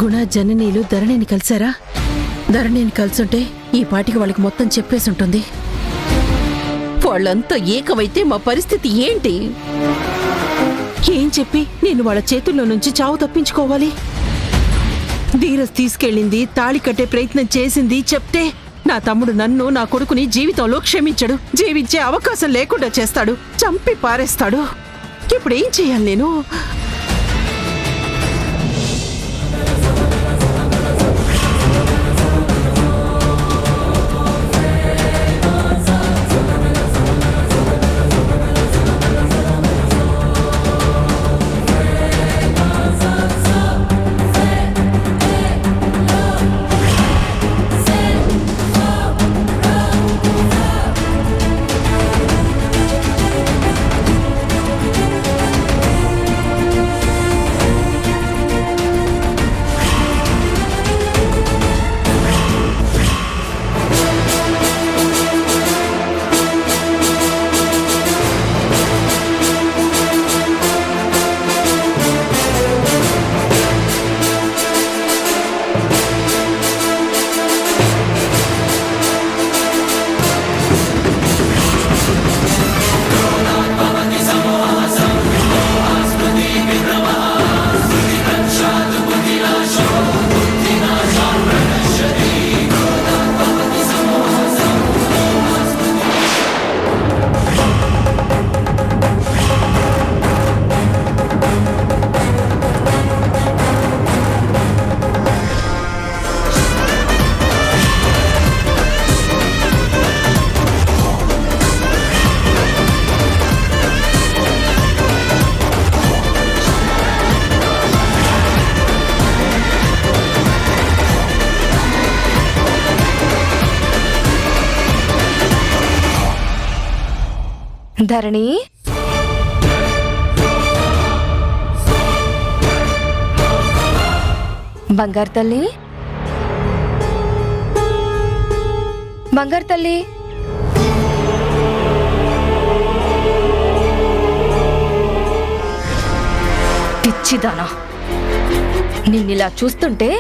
గుణ జననీలు ధరణిని కలిసారా? ధరణిని కలిసుంటే ఈ పాటికి వాళ్ళకి మొత్తం చెప్పేసుంటుంది. వాళ్ళంతా ఏకమైతే మా పరిస్థితి ఏంటి? ఏం చెప్పి నేను వాళ్ళ చేతుల్లో నుంచి చావు తప్పించుకోవాలి? ధీరజ్ తీసుకెళ్ళింది, తాళి కట్టే ప్రయత్నం చేసింది చెప్తే నా తమ్ముడు నన్ను, నా కొడుకుని జీవితంలో క్షమించడు, జీవించే అవకాశం లేకుండా చేస్తాడు, చంపి పారేస్తాడు. ఇప్పుడేం చెయ్యాలి నేను? ధరణి, బంగారు తల్లి, బంగారు తల్లి, పిచ్చిదానా, నిన్నిలా చూస్తుంటే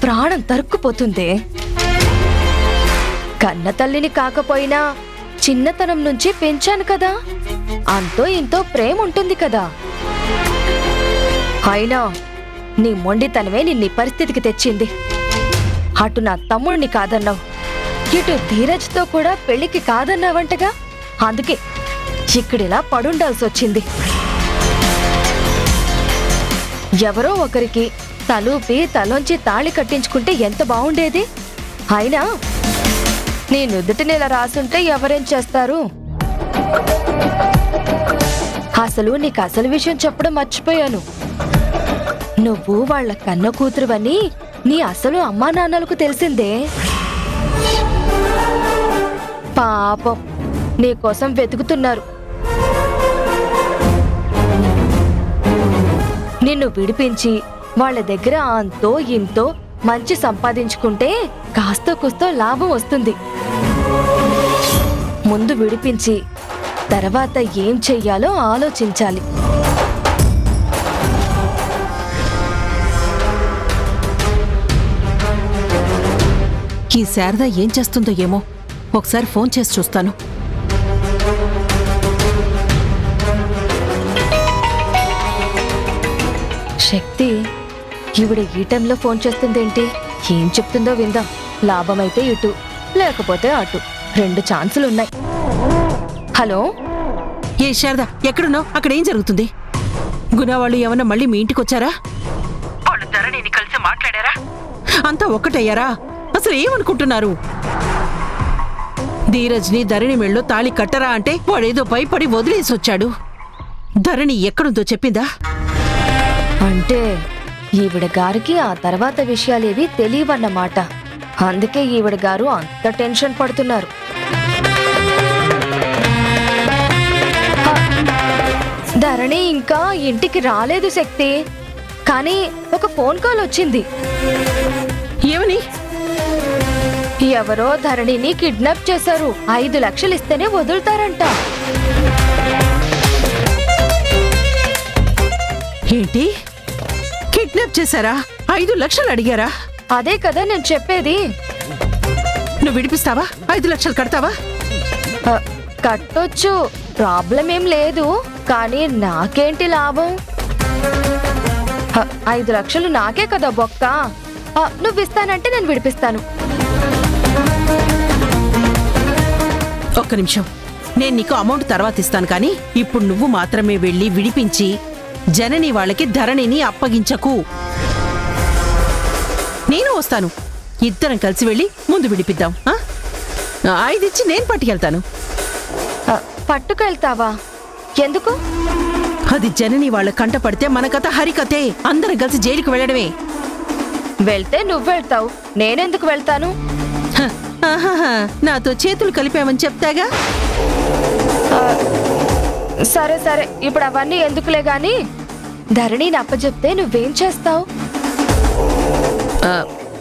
ప్రాణం తరుక్కుపోతుంది. కన్న తల్లిని కాకపోయినా చిన్నతనం నుంచి పెంచాను కదా, అంతో ఇంతో ప్రేమ ఉంటుంది కదా. అయినా నీ మొండితనమే నిన్ని పరిస్థితికి తెచ్చింది. అటు నా తమ్ముడిని కాదన్నావు, ఇటు ధీరజ్తో కూడా పెళ్లికి కాదన్నావంటగా. అందుకే ఇక్కడిలా పడుండాల్సి వచ్చింది. ఎవరో ఒకరికి తలూపి తలోంచి తాళి కట్టించుకుంటే ఎంత బాగుండేది. అయినా నీ నుదుటి నెల రాసుంటే ఎవరేం చేస్తారు? అసలు నీకు అసలు విషయం చెప్పడం మర్చిపోయాను. నువ్వు వాళ్ళ కన్న కూతురువని నీ అసలు అమ్మా నాన్నలకు తెలిసిందే. పాపం నీకోసం వెతుకుతున్నారు. నిన్ను విడిపించి వాళ్ళ దగ్గర అంతో ఇంతో మంచి సంపాదించుకుంటే కాస్తో కూస్తో లాభం వస్తుంది. ముందు విడిపించి తర్వాత ఏం చెయ్యాలో ఆలోచించాలి. ఈ శారద ఏం చేస్తుందో ఏమో, ఒకసారి ఫోన్ చేసి చూస్తాను. శక్తి, ఈవిడ ఈ టైంలో ఫోన్ చేస్తుందేంటి? ఏం చెప్తుందో విందాం. లాభమైతే ఇటు, లేకపోతే అటు, 2 ఛాన్సులున్నాయి. హలో, ఏ శారద, ఎక్కడున్నావు? అక్కడ ఏం జరుగుతుంది? గుణ వాళ్ళు ఏమన్నా మళ్ళీ మీ ఇంటికి వచ్చారా? వాళ్ళు ధరణిని కలిసి మాట్లాడారా? అంతా ఒక్కటయ్యారా? అసలు ఏమనుకుంటున్నారు? ధీరజ్ని ధరణి మెళ్ళో తాళి కట్టరా అంటే వాడేదో భయపడి వదిలేసి వచ్చాడు. ధరణి ఎక్కడుందో చెప్పిందా? అంటే ఈవిడ గారికి ఆ తర్వాత విషయాలేవి తెలియవన్నమాట. అందుకే ఈవిడ గారు అంత టెన్షన్ పడుతున్నారు. ధరణి ఇంకా ఇంటికి రాలేదు శక్తి, కానీ ఒక ఫోన్ కాల్ వచ్చింది. ఏమని? ఎవరో ధరణిని కిడ్నాప్ చేశారు, 5 లక్షలు ఇస్తేనే వదులుతారంట. ఏంటి? కిడ్నాప్ చేశారా? 5 లక్షలు అడిగారా? అదే కదా నేను చెప్పేది. నువ్వు విడిపిస్తావా? 5 లక్షలు కడతావా? కట్టొచ్చు, ప్రాబ్లం ఏం లేదు. కానీ నాకేంటి లాభం? 5 లక్షలు నాకే కదా బొక్క. నువ్వు ఇస్తానంటే నేను విడిపిస్తాను. ఒక్క నిమిషం, నేను నీకు అమౌంట్ తర్వాత ఇస్తాను, కానీ ఇప్పుడు నువ్వు మాత్రమే వెళ్ళి విడిపించి జనని వాళ్ళకి ధరణిని అప్పగించకు. నేను వస్తాను, ఇద్దరం కలిసి వెళ్ళి ముందు విడిపిద్దాం. 5 ఇచ్చి నేను పట్టుకెళ్తాను. పట్టుకెళ్తావా? ఎందుకు? అది జనని వాళ్ళ కంట పడితే మన కథ హరికథే. అందరం కలిసి జైలుకి వెళ్ళడమే. వెళ్తే నువ్వు వెళ్తావు, నేనెందుకు వెళ్తాను? నాతో చేతులు కలిపామని చెప్తాగా. సరే సరే, ఇప్పుడు అవన్నీ ఎందుకులే గాని ధరణిని అప్పచెప్తే నువ్వేం చేస్తావు?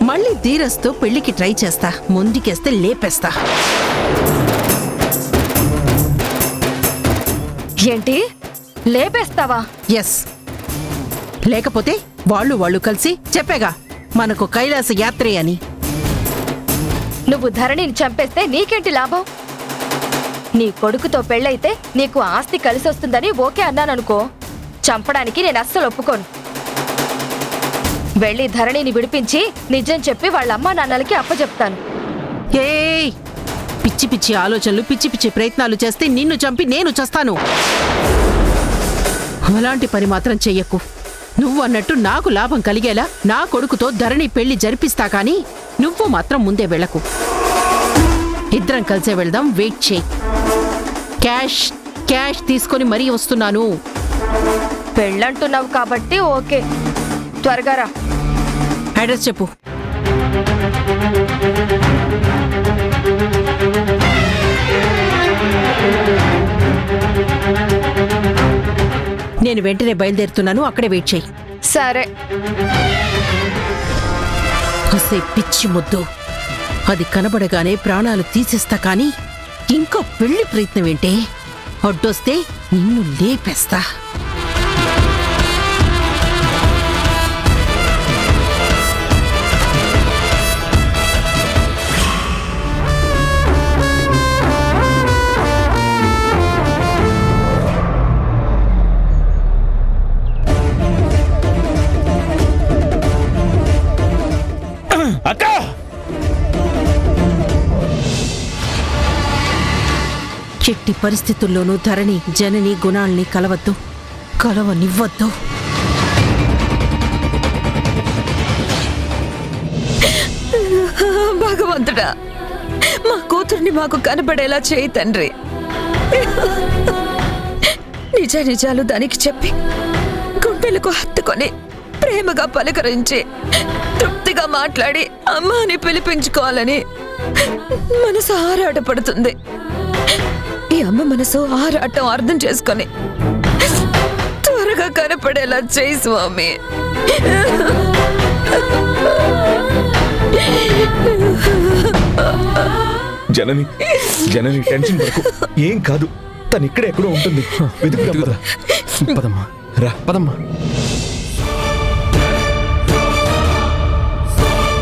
మళ్ళీ ధీరస్తో పెళ్లికి ట్రై చేస్తా. ముందుకేస్తే లేపేస్తా. ఏంటి, లేపేస్తావా? ఎస్, లేకపోతే వాళ్ళు కలిసి చెప్పేగా మనకు కైలాస యాత్రే అని. నువ్వు ధరణిని చంపేస్తే నీకేంటి లాభం? నీ కొడుకుతో పెళ్ళైతే నీకు ఆస్తి కలిసి వస్తుందని ఓకే అన్నాననుకో, చంపడానికి నేను అస్సలు ఒప్పుకోను. వెళ్ళి ధరణిని విడిపించి నిజం చెప్పి వాళ్ళ అమ్మా నాన్నలకి అప్పచెప్తాను. ఏయ్, పిచ్చి పిచ్చి ఆలోచనలు, పిచ్చి పిచ్చి ప్రయత్నాలు చేస్తే నిన్ను చంపి నేను చస్తాను. అలాంటి పని మాత్రం చెయ్యకు. నువ్వు అన్నట్టు నాకు లాభం కలిగేలా నా కొడుకుతో ధరణి పెళ్లి జరిపిస్తా, కానీ నువ్వు మాత్రం ముందే వెళ్ళకు. ఇద్దరం కలిసే వెళ్దాం. వెయిట్ చేయి. క్యాష్ తీసుకొని మరీ వస్తున్నాను. పెళ్ళంటున్నావు కాబట్టి ఓకే, త్వరగా రా. అడ్రస్ చెప్పు. నేను వెంటనే బయలుదేరుతున్నాను, అక్కడే వెయిట్ చేయి. సరే. వస్తే పిచ్చి ముద్దు, అది కనబడగానే ప్రాణాలు తీసేస్తా, కానీ ఇంకా పెళ్లి ప్రయత్నం ఏంటే? అడ్డొస్తే నిన్ను లేపేస్తా. అక్క, చెట్టి పరిస్థితుల్లోనూ ధరణి జనని గుణాల్ని కలవనివ్వద్దు. భగవంతుడా, మా కూతుర్ని మాకు కనబడేలా చేయి తండ్రి. నిజాలు దానికి చెప్పి గుండెలకు హత్తుకొని ప్రేమగా పలకరించి తృప్తిగా మాట్లాడి అమ్మా అని పిలిపించుకోవాలని మనసు ఆరాటపడుతుంది. ఈ అమ్మ మనసు ఆరాటం అర్థం చేసుకొని త్వరగా కనపడేలా చేయి స్వామి. జనని టెన్షన్ పడకు, ఏం కాదు. తను ఇక్కడే ఎక్కడో ఉంటుంది. వెతుకుదా. పదమ్మా, రా పదమ్మా.